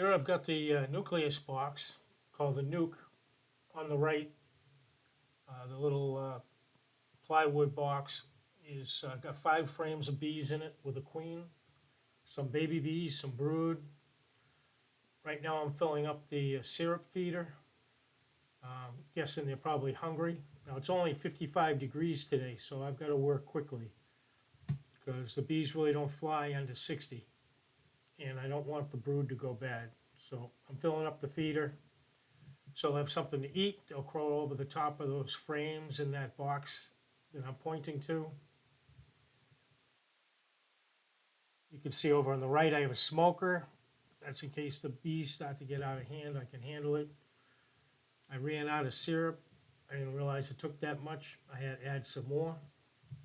Here I've got the nucleus box called the nuke on the right. The little plywood box is got 5 frames of bees in it with a queen, some baby bees, some brood. Right now I'm filling up the syrup feeder. Guessing they're probably hungry. Now it's only 55 degrees today, so I've got to work quickly because the bees really don't fly under 60, and I don't want the brood to go bad. So I'm filling up the feeder. So they'll have something to eat. They'll crawl over the top of those frames in that box that I'm pointing to. You can see over on the right, I have a smoker. That's in case the bees start to get out of hand, I can handle it. I ran out of syrup. I didn't realize it took that much. I had to add some more.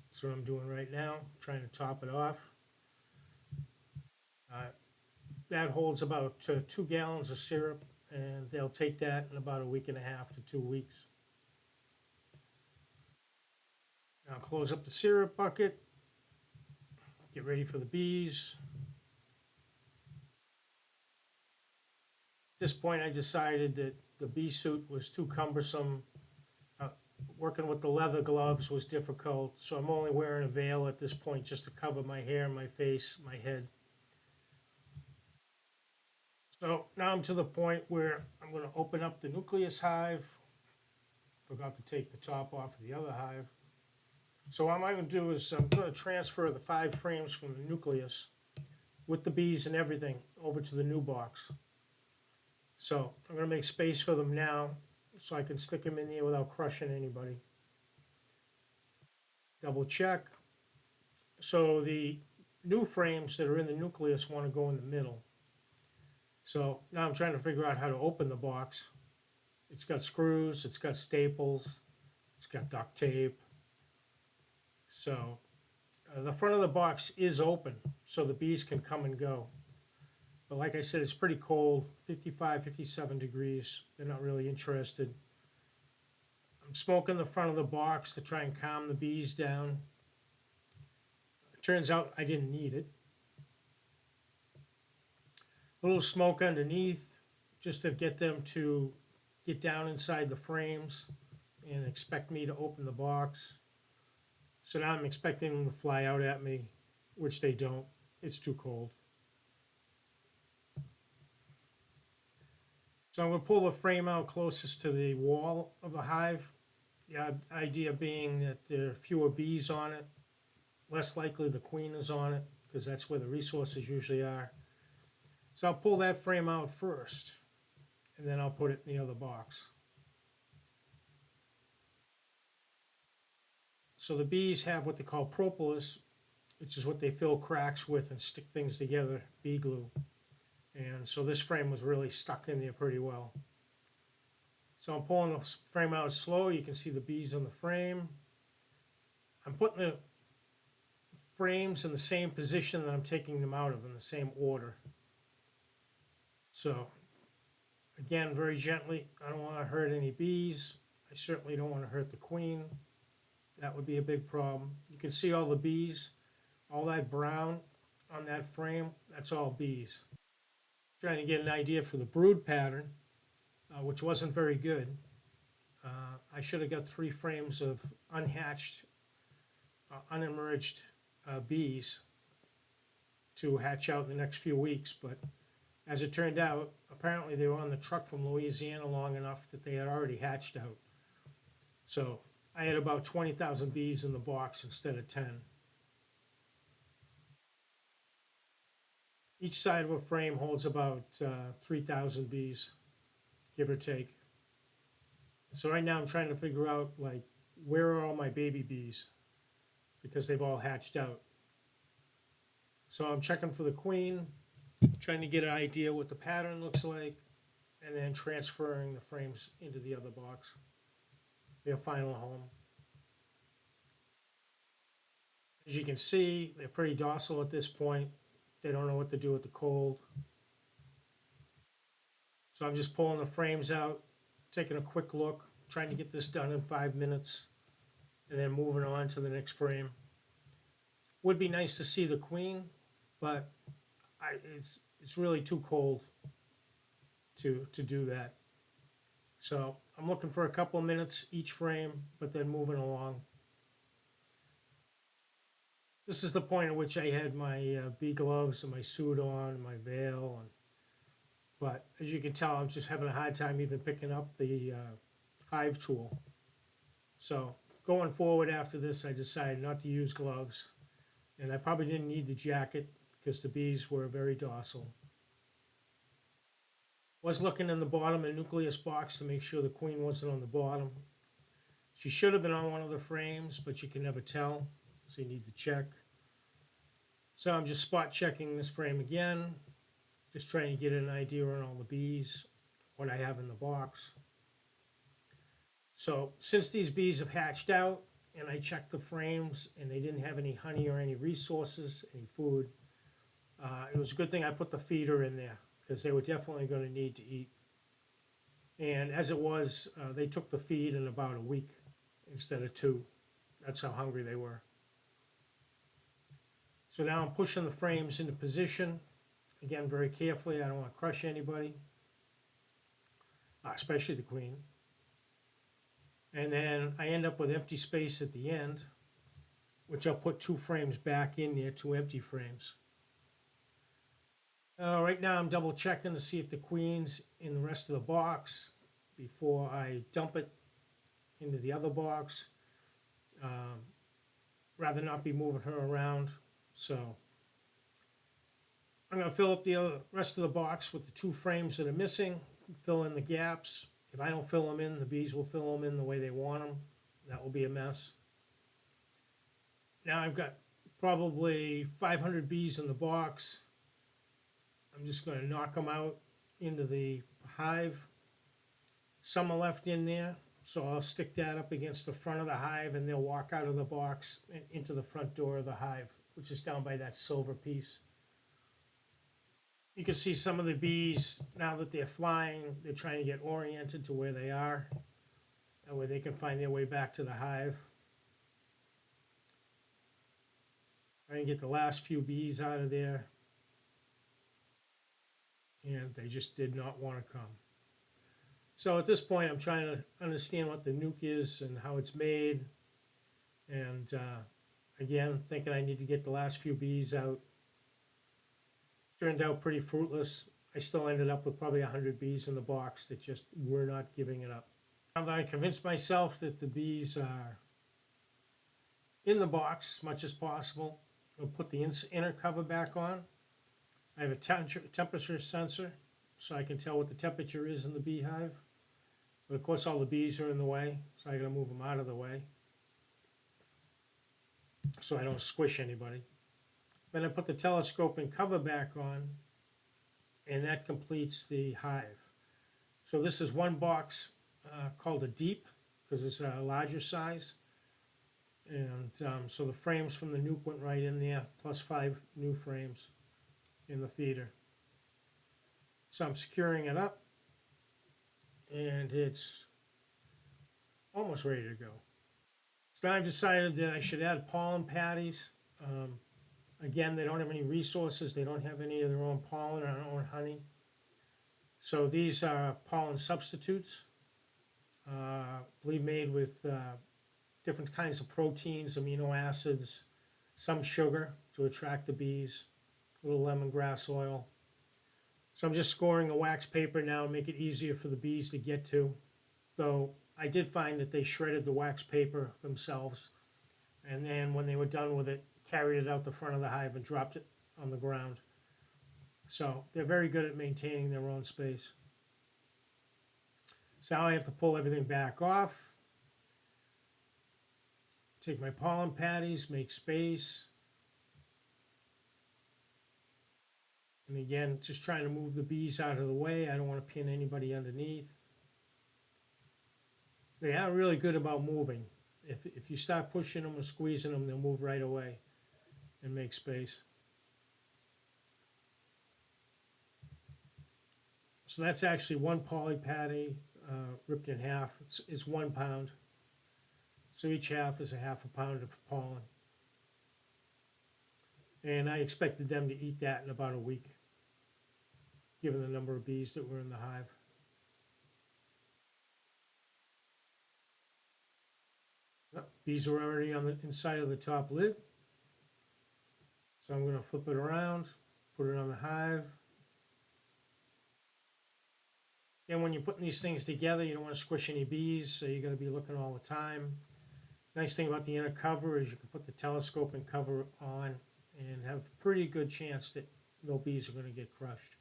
That's what I'm doing right now, trying to top it off. That holds about 2 gallons of syrup, and they'll take that in about a week and a half to 2 weeks. Now close up the syrup bucket, get ready for the bees. At this point, I decided that the bee suit was too cumbersome. Working with the leather gloves was difficult, so I'm only wearing a veil at this point just to cover my hair, my face, my head. So now I'm to the point where I'm going to open up the nucleus hive. Forgot to take the top off of the other hive. So what I'm going to do is I'm going to transfer the 5 frames from the nucleus with the bees and everything over to the new box. So I'm going to make space for them now so I can stick them in there without crushing anybody. Double check. So the new frames that are in the nucleus want to go in the middle. So now I'm trying to figure out how to open the box. It's got screws, it's got staples, it's got duct tape. So the front of the box is open so the bees can come and go. But like I said, it's pretty cold, 55, 57 degrees. They're not really interested. I'm smoking the front of the box to try and calm the bees down. It turns out I didn't need it. A little smoke underneath just to get them to get down inside the frames and expect me to open the box. So now I'm expecting them to fly out at me, which they don't. It's too cold. So I'm going to pull the frame out closest to the wall of the hive. The idea being that there are fewer bees on it, less likely the queen is on it, because that's where the resources usually are. So I'll pull that frame out first, and then I'll put it in the other box. So the bees have what they call propolis, which is what they fill cracks with and stick things together, bee glue. And so this frame was really stuck in there pretty well. So I'm pulling the frame out slow. You can see the bees on the frame. I'm putting the frames in the same position that I'm taking them out of, in the same order. So again, very gently. I don't want to hurt any bees. I certainly don't want to hurt the queen. That would be a big problem. You can see all the bees, all that brown on that frame, that's all bees. Trying to get an idea for the brood pattern, which wasn't very good. I should have got 3 frames of unhatched, unemerged bees to hatch out in the next few weeks, but as it turned out, apparently they were on the truck from Louisiana long enough that they had already hatched out. So I had about 20,000 bees in the box instead of 10. Each side of a frame holds about 3,000 bees, give or take. So right now I'm trying to figure out, like, where are all my baby bees? Because they've all hatched out. So I'm checking for the queen, trying to get an idea what the pattern looks like, and then transferring the frames into the other box, their final home. As you can see, they're pretty docile at this point. They don't know what to do with the cold. So I'm just pulling the frames out, taking a quick look, trying to get this done in 5 minutes, and then moving on to the next frame. Would be nice to see the queen, but it's really too cold. to do that. So I'm looking for a couple of minutes each frame, but then moving along. This is the point at which I had my bee gloves and my suit on, and my veil, but as you can tell, I'm just having a hard time even picking up the hive tool. So going forward after this, I decided not to use gloves, and I probably didn't need the jacket because the bees were very docile. Was looking in the bottom of the nucleus box to make sure the queen wasn't on the bottom. She should have been on one of the frames, but you can never tell, so you need to check. So I'm just spot checking this frame again, just trying to get an idea on all the bees, what I have in the box. So since these bees have hatched out and I checked the frames and they didn't have any honey or any resources, any food, it was a good thing I put the feeder in there because they were definitely going to need to eat. And as it was, they took the feed in about a week instead of 2. That's how hungry they were. So now I'm pushing the frames into position. Again, very carefully. I don't want to crush anybody, especially the queen. And then I end up with empty space at the end, which I'll put 2 frames back in there, 2 empty frames. Right now I'm double checking to see if the queen's in the rest of the box before I dump it into the other box. Rather not be moving her around. So I'm going to fill up the rest of the box with the 2 frames that are missing, fill in the gaps. If I don't fill them in, the bees will fill them in the way they want them. That will be a mess. Now I've got probably 500 bees in the box. I'm just going to knock them out into the hive. Some are left in there, so I'll stick that up against the front of the hive and they'll walk out of the box and into the front door of the hive, which is down by that silver piece. You can see some of the bees, now that they're flying, they're trying to get oriented to where they are. That way they can find their way back to the hive. Trying to get the last few bees out of there. And they just did not want to come. So at this point, I'm trying to understand what the nuke is and how it's made. And again, thinking I need to get the last few bees out. Turned out pretty fruitless. I still ended up with probably 100 bees in the box that just were not giving it up. Now that I convinced myself that the bees are in the box as much as possible, I'll put the inner cover back on. I have a temperature sensor so I can tell what the temperature is in the beehive. But of course all the bees are in the way, so I gotta move them out of the way so I don't squish anybody. Then I put the telescoping cover back on, and that completes the hive. So this is one box called a deep, because it's a larger size. And so the frames from the nuke went right in there, plus 5 new frames in the feeder. So I'm securing it up, and it's almost ready to go. So now I've decided that I should add pollen patties. Again, they don't have any resources. They don't have any of their own pollen or their own honey. So these are pollen substitutes, I believe made with different kinds of proteins, amino acids, some sugar to attract the bees, a little lemongrass oil. So I'm just scoring a wax paper now to make it easier for the bees to get to. Though I did find that they shredded the wax paper themselves, and then when they were done with it, carried it out the front of the hive and dropped it on the ground. So they're very good at maintaining their own space. So now I have to pull everything back off, take my pollen patties, make space. And again, just trying to move the bees out of the way. I don't want to pin anybody underneath. They are really good about moving. If you start pushing them or squeezing them, they'll move right away and make space. So that's actually 1 poly patty ripped in half. It's 1 pound. So each half is a half a pound of pollen. And I expected them to eat that in about a week. given the number of bees that were in the hive. Bees are already on the inside of the top lid. So I'm going to flip it around, put it on the hive. And when you're putting these things together, you don't want to squish any bees, so you got to be looking all the time. Nice thing about the inner cover is you can put the telescoping cover on and have a pretty good chance that no bees are going to get crushed.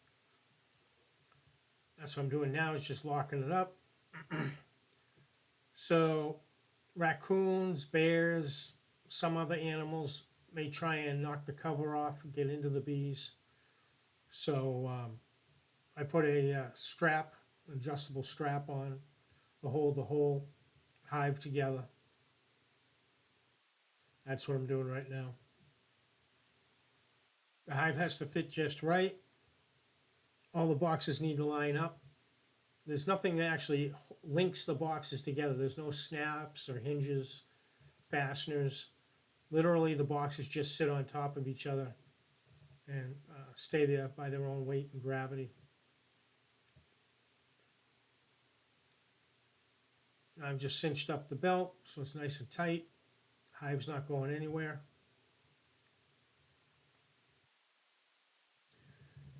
That's what I'm doing now, is just locking it up. So raccoons, bears, some other animals may try and knock the cover off and get into the bees. So I put a strap, an adjustable strap on to hold the whole hive together. That's what I'm doing right now. The hive has to fit just right. All the boxes need to line up. There's nothing that actually links the boxes together. There's no snaps or hinges, fasteners. Literally, the boxes just sit on top of each other and stay there by their own weight and gravity. I've just cinched up the belt so it's nice and tight. Hive's not going anywhere.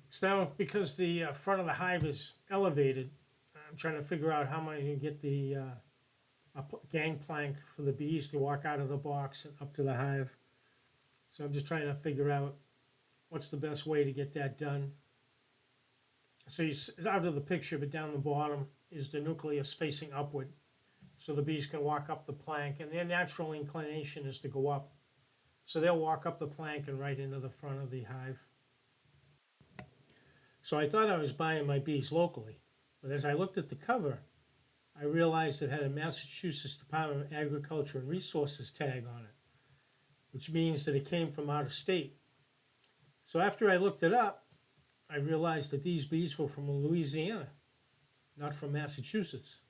So now, because the front of the hive is elevated, I'm trying to figure out how am I going to get the gangplank for the bees to walk out of the box and up to the hive. So I'm just trying to figure out what's the best way to get that done. So it's out of the picture, but down the bottom is the nucleus facing upward. So the bees can walk up the plank, and their natural inclination is to go up. So they'll walk up the plank and right into the front of the hive. So I thought I was buying my bees locally, but as I looked at the cover, I realized it had a Massachusetts Department of Agriculture and Resources tag on it, which means that it came from out of state. So after I looked it up, I realized that these bees were from Louisiana, not from Massachusetts.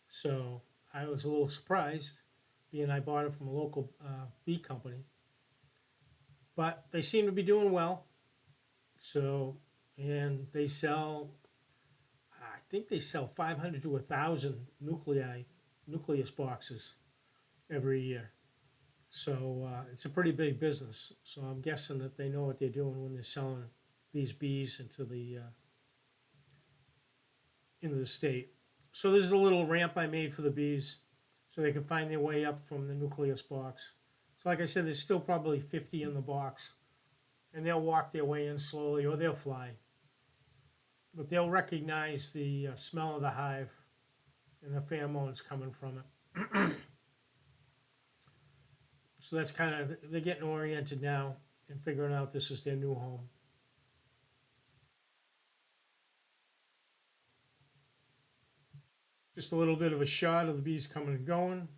So I was a little surprised, being I bought it from a local bee company. But they seem to be doing well. So, and they sell, I think they sell 500 to 1,000 nucleus boxes every year. So it's a pretty big business. So I'm guessing that they know what they're doing when they're selling these bees into the state. So this is a little ramp I made for the bees so they can find their way up from the nucleus box. So like I said, there's still probably 50 in the box, and they'll walk their way in slowly, or they'll fly. But they'll recognize the smell of the hive and the pheromones coming from it. So that's kind of, they're getting oriented now and figuring out this is their new home. Just a little bit of a shot of the bees coming and going.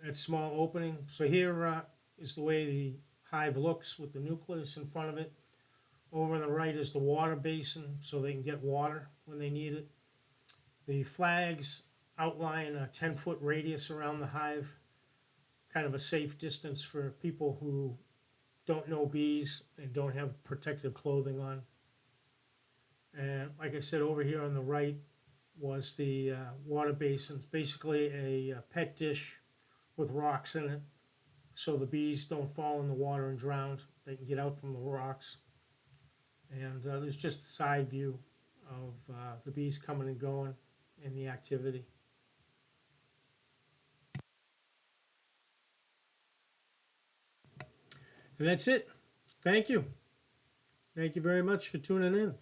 That small opening. So here is the way the hive looks with the nucleus in front of it. Over on the right is the water basin, so they can get water when they need it. The flags outline a 10-foot radius around the hive, kind of a safe distance for people who don't know bees and don't have protective clothing on. And like I said, over here on the right was the water basin. It's basically a pet dish with rocks in it, so the bees don't fall in the water and drown. They can get out from the rocks. And there's just a side view of the bees coming and going and the activity. And that's it. Thank you. Thank you very much for tuning in.